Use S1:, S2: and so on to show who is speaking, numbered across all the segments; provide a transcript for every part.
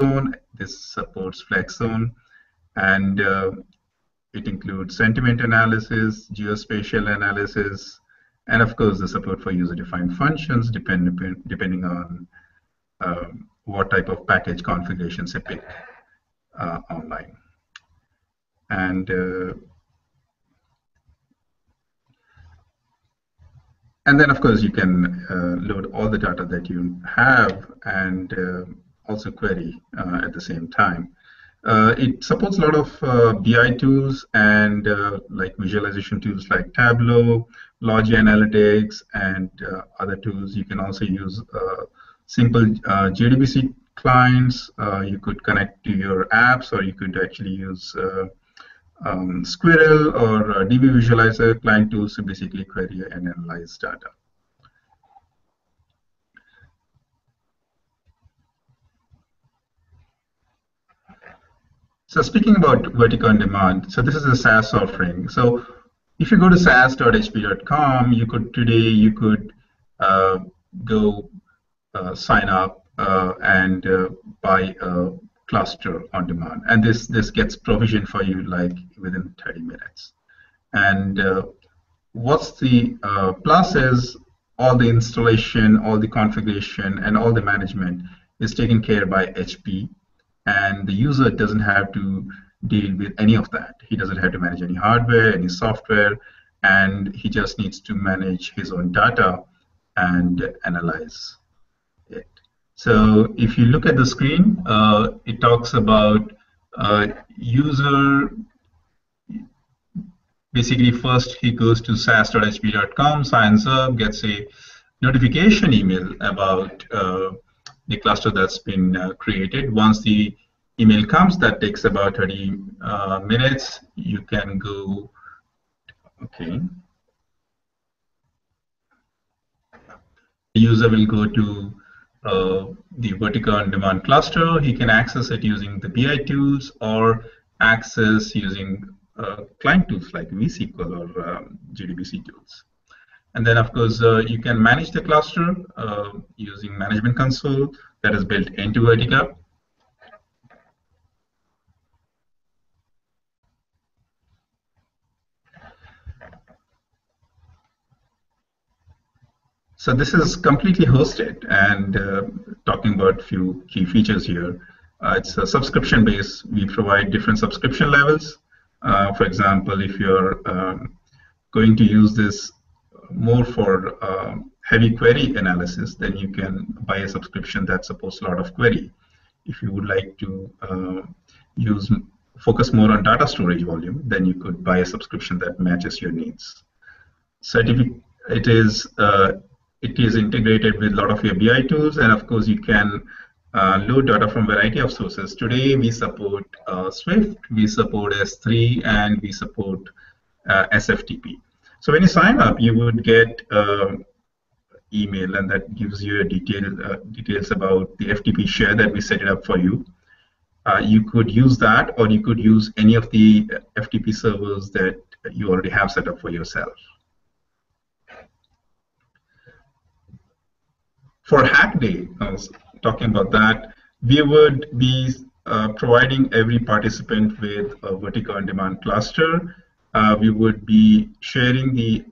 S1: zone. This supports flex zone, and it includes sentiment analysis, geospatial analysis, and of course the support for user-defined functions depending on what type of package configurations you pick online. And then, of course, you can load all the data that you have and also query at the same time. It supports a lot of BI tools and like visualization tools like Tableau, Logi Analytics, and other tools. You can also use simple JDBC clients. You could connect to your apps, or you could actually use Squirrel or DB Visualizer client tools to basically query and analyze data. So speaking about Vertica OnDemand, so this is a SaaS offering. So if you go to saas.hp.com, you could go sign up and buy a cluster on demand, and this gets provisioned for you like within 30 minutes. And what's the plus is all the installation, all the configuration, and all the management is taken care by HP, and the user doesn't have to deal with any of that. He doesn't have to manage any hardware, any software, and he just needs to manage his own data and analyze it. So if you look at the screen, it talks about user. Basically, first he goes to saas.hp.com, signs up, gets a notification email about the cluster that's been created. Once the email comes, that takes about 30 minutes. You can go, okay. The user will go to the Vertica OnDemand cluster. He can access it using the BI tools or access using client tools like vSQL or JDBC tools. And then, of course, you can manage the cluster using Management Console that is built into Vertica. So this is completely hosted, and talking about a few key features here. It's a subscription base. We provide different subscription levels. For example, if you're going to use this more for heavy query analysis, then you can buy a subscription that supports a lot of query. If you would like to focus more on data storage volume, then you could buy a subscription that matches your needs. It is integrated with a lot of your BI tools, and of course you can load data from a variety of sources. Today we support Swift, we support S3, and we support SFTP. So when you sign up, you would get email, and that gives you details about the FTP share that we set it up for you. You could use that, or you could use any of the FTP servers that you already have set up for yourself. For Hack Day, I was talking about that, we would be providing every participant with a Vertica OnDemand cluster. We would be sharing the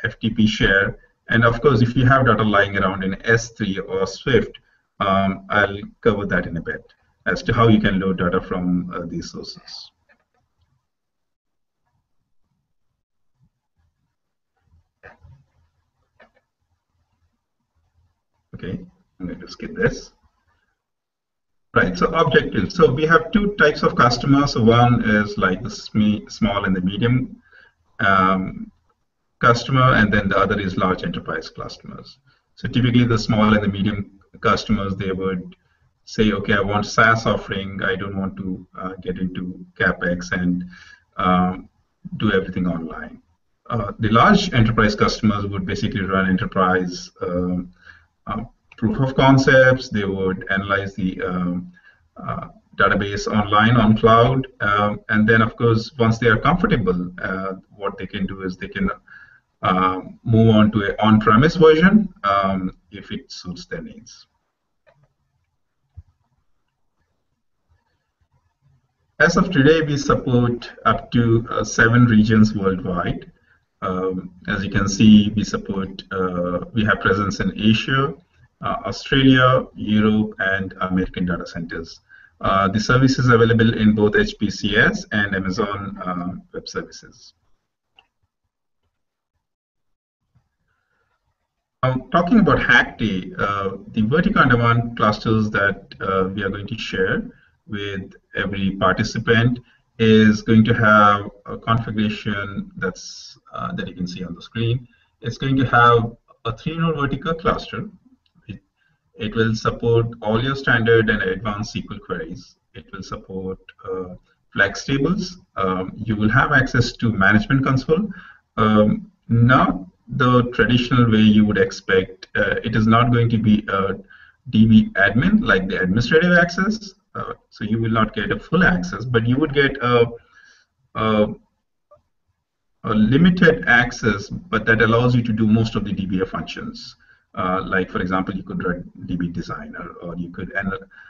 S1: FTP share, and of course, if you have data lying around in S3 or Swift, I'll cover that in a bit as to how you can load data from these sources. Okay, I'm going to skip this. Right, so objectives. So we have two types of customers. One is like the small and the medium customer, and then the other is large enterprise customers. So typically the small and the medium customers, they would say, okay, I want SaaS offering. I don't want to get into CapEx and do everything online. The large enterprise customers would basically run enterprise proof of concepts. They would analyze the database online on cloud, and then of course once they are comfortable, what they can do is they can move on to an on-premise version if it suits their needs. As of today, we support up to 7 regions worldwide. As you can see, we have presence in Asia, Australia, Europe, and American data centers. The service is available in both HPCS and Amazon Web Services. Talking about Hack Day, the Vertica OnDemand clusters that we are going to share with every participant is going to have a configuration that you can see on the screen. It's going to have a 3-node Vertica cluster. It will support all your standard and advanced SQL queries. It will support flex tables. You will have access to management console. Not the traditional way you would expect. It is not going to be a DB admin like the administrative access. So you will not get a full access, but you would get a limited access, but that allows you to do most of the DBA functions. Like, for example, you could run DB Designer, or you could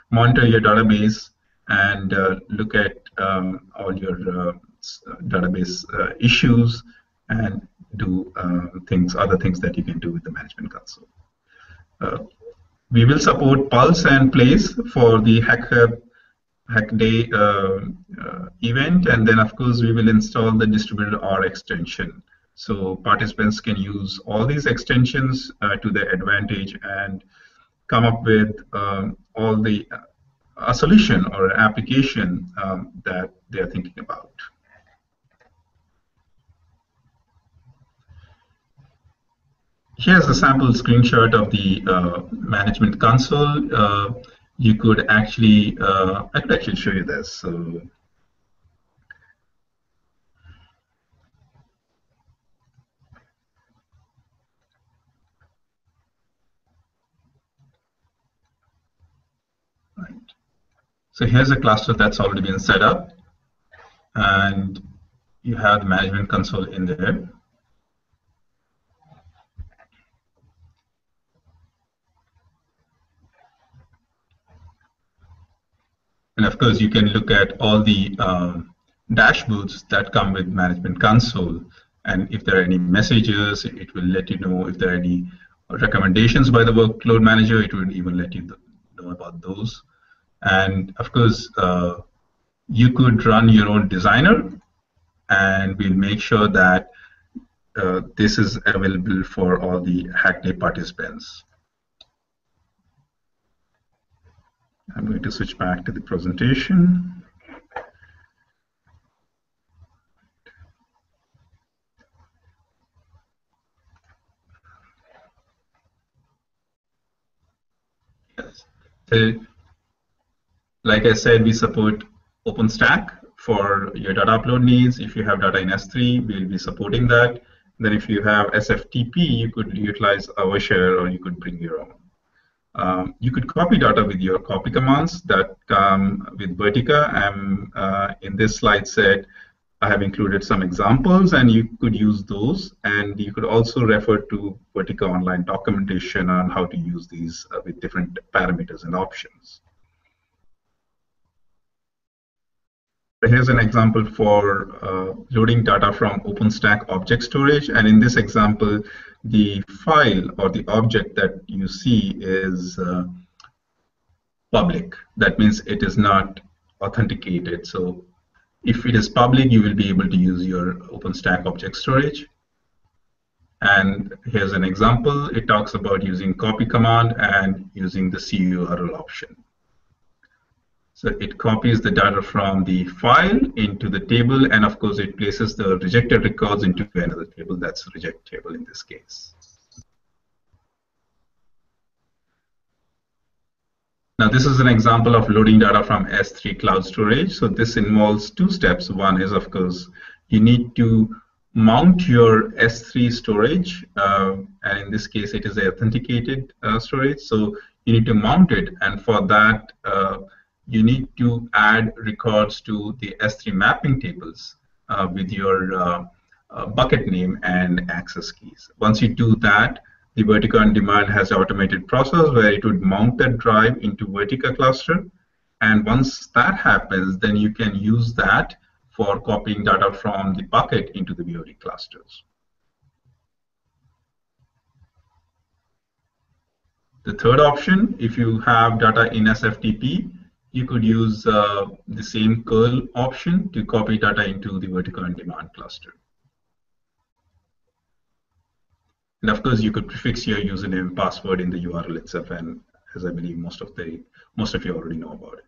S1: monitor your database and look at all your database issues and do other things that you can do with the management console. We will support Pulse and Place for the Hack Day event, and then of course we will install the distributed R extension. So participants can use all these extensions to their advantage and come up with a solution or an application that they are thinking about. Here's a sample screenshot of the management console. You could actually, I could actually show you this. So, right. So here's a cluster that's already been set up, and you have the management console in there. And of course, you can look at all the dashboards that come with Management Console. And if there are any messages, it will let you know. If there are any recommendations by the workload manager, it will even let you know about those. And of course, you could run your own designer, and we'll make sure that this is available for all the Hack Day participants. I'm going to switch back to the presentation. Yes. So, like I said, we support OpenStack for your data upload needs. If you have data in S3, we'll be supporting that. Then if you have SFTP, you could utilize our share, or you could bring your own. You could copy data with your copy commands that come with Vertica. In this slide set, I have included some examples, and you could use those. And you could also refer to Vertica online documentation on how to use these with different parameters and options. Here's an example for loading data from OpenStack object storage. And in this example, the file or the object that you see is public. That means it is not authenticated. So if it is public, you will be able to use your OpenStack object storage. And here's an example. It talks about using copy command and using the CURL option. So it copies the data from the file into the table, and of course it places the rejected records into another table. That's reject table in this case. Now this is an example of loading data from S3 cloud storage. So this involves 2 steps. One is, of course, you need to mount your S3 storage, and in this case it is authenticated storage. So you need to mount it, and for that you need to add records to the S3 mapping tables with your bucket name and access keys. Once you do that, the Vertica OnDemand has an automated process where it would mount that drive into Vertica cluster, And once that happens, then you can use that for copying data from the bucket into the VOD clusters. The third option, if you have data in SFTP, you could use the same curl option to copy data into the Vertica OnDemand cluster. And of course, you could prefix your username and password in the URL itself, and as I believe most of you already know about it.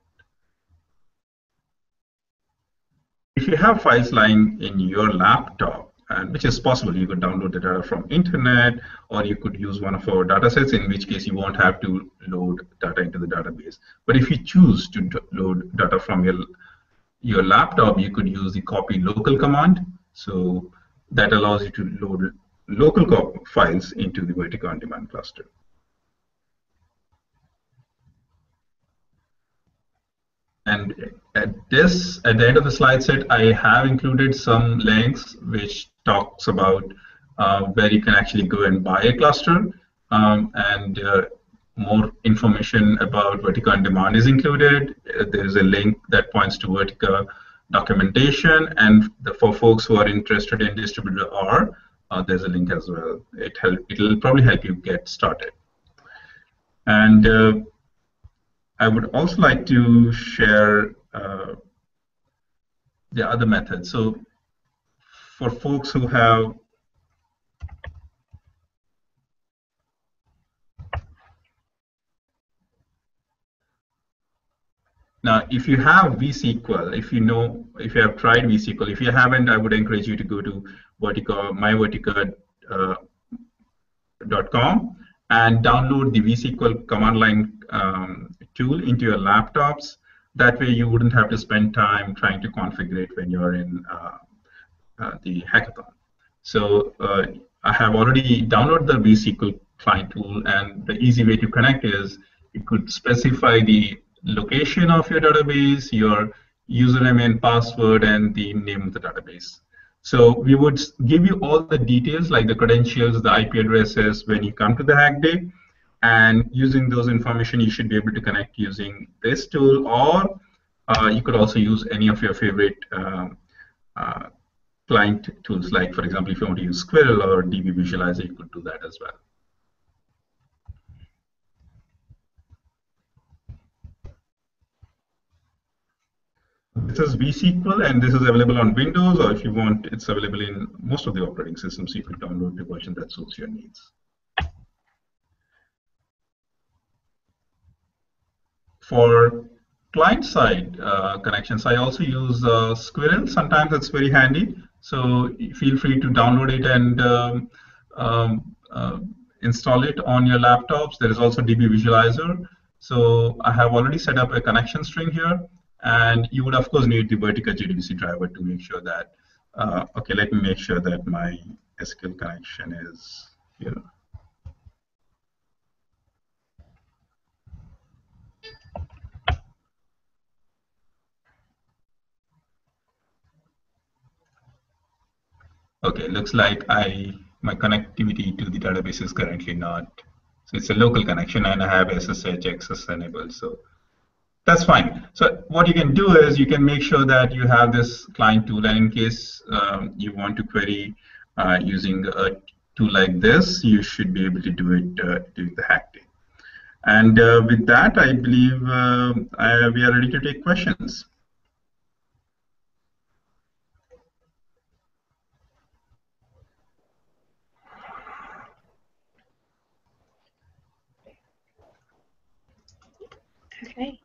S1: If you have files lying in your laptop, and which is possible, you could download the data from internet, or you could use one of our data sets, in which case you won't have to load data into the database. But if you choose to load data from your laptop, you could use the copy local command. So that allows you to load local files into the Vertica OnDemand cluster. And at the end of the slide set, I have included some links which talks about where you can actually go and buy a cluster, and more information about Vertica OnDemand is included. There is a link that points to Vertica documentation, and for folks who are interested in distributed R, there's a link as well. It'll probably help you get started. And I would also like to share the other method. So for folks who have now, if you have vSQL, if you have tried vSQL, if you haven't, I would encourage you to go to myvertica.com and download the vSQL command line tool into your laptops. That way you wouldn't have to spend time trying to configure it when you're in the hackathon. So I have already downloaded the vSQL client tool, and the easy way to connect is you could specify the location of your database, your username and password, and the name of the database. So we would give you all the details like the credentials, the IP addresses when you come to the hack day. And using those information, you should be able to connect using this tool, or you could also use any of your favorite client tools. Like, for example, if you want to use Squirrel or DB Visualizer, you could do that as well. This is vSQL, and this is available on Windows, or if you want, it's available in most of the operating systems. You could download the version that suits your needs. For client-side connections, I also use Squirrel. Sometimes it's very handy, so feel free to download it and install it on your laptops. There is also DB Visualizer. So I have already set up a connection string here, and you would of course need the Vertica JDBC driver to make sure that, okay, let me make sure that my SQL connection is here. Okay, looks like my connectivity to the database is currently not. So it's a local connection, and I have SSH access enabled. So that's fine. So what you can do is you can make sure that you have this client tool, and in case you want to query using a tool like this, you should be able to do it during the hack day. And with that, I believe we are ready to take questions.
S2: Okay.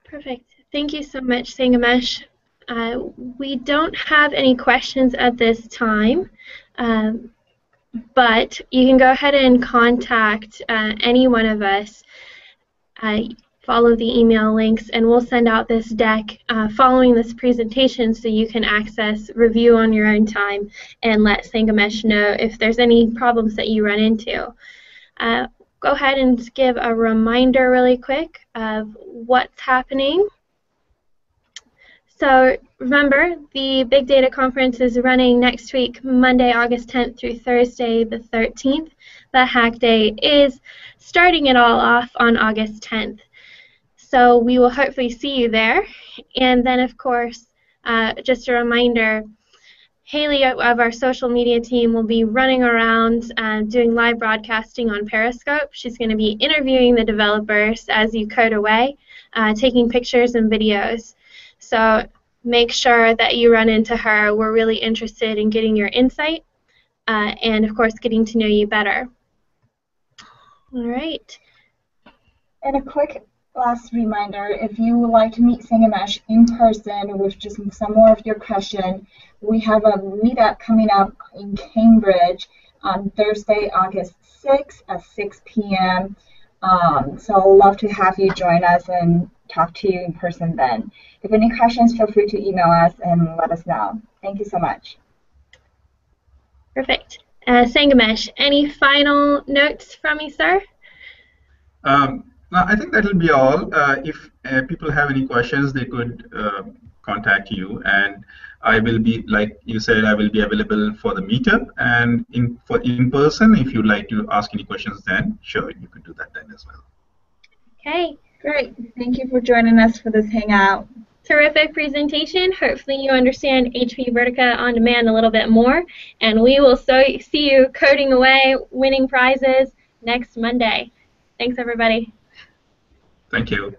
S2: Perfect. Thank you so much, Sangamesh. We don't have any questions at this time, but you can go ahead and contact any one of us. Follow the email links, and we'll send out this deck following this presentation so you can access, review on your own time, and let Sangamesh know if there's any problems that you run into. Go ahead and give a reminder really quick of what's happening. So remember, the Big Data Conference is running next week, Monday, August 10th through Thursday, the 13th. The Hack Day is starting it all off on August 10th. So we will hopefully see you there. And then, of course, just a reminder, Haley of our social media team will be running around doing live broadcasting on Periscope. She's going to be interviewing the developers as you code away, taking pictures and videos. So make sure that you run into her. We're really interested in getting your insight and, of course, getting to know you better. All right.
S3: And a quick last reminder, if you would like to meet Sangamesh in person with just some more of your questions, we have a meetup coming up in Cambridge on Thursday, August 6th at 6 p.m. So I'd love to have you join us and talk to you in person then. If any questions, feel free to email us and let us know. Thank you so much.
S2: Perfect. Sangamesh, any final notes from you, sir?
S1: I think that will be all. If people have any questions, they could contact you, and I will be, like you said, I will be available for the meetup, and for in person. If you'd like to ask any questions, then sure, you could do that then as well.
S2: Okay,
S3: great. Thank you for joining us for this hangout.
S2: Terrific presentation. Hopefully you understand HP Vertica OnDemand a little bit more, and we will see you coding away, winning prizes next Monday. Thanks, everybody.
S1: Thank you.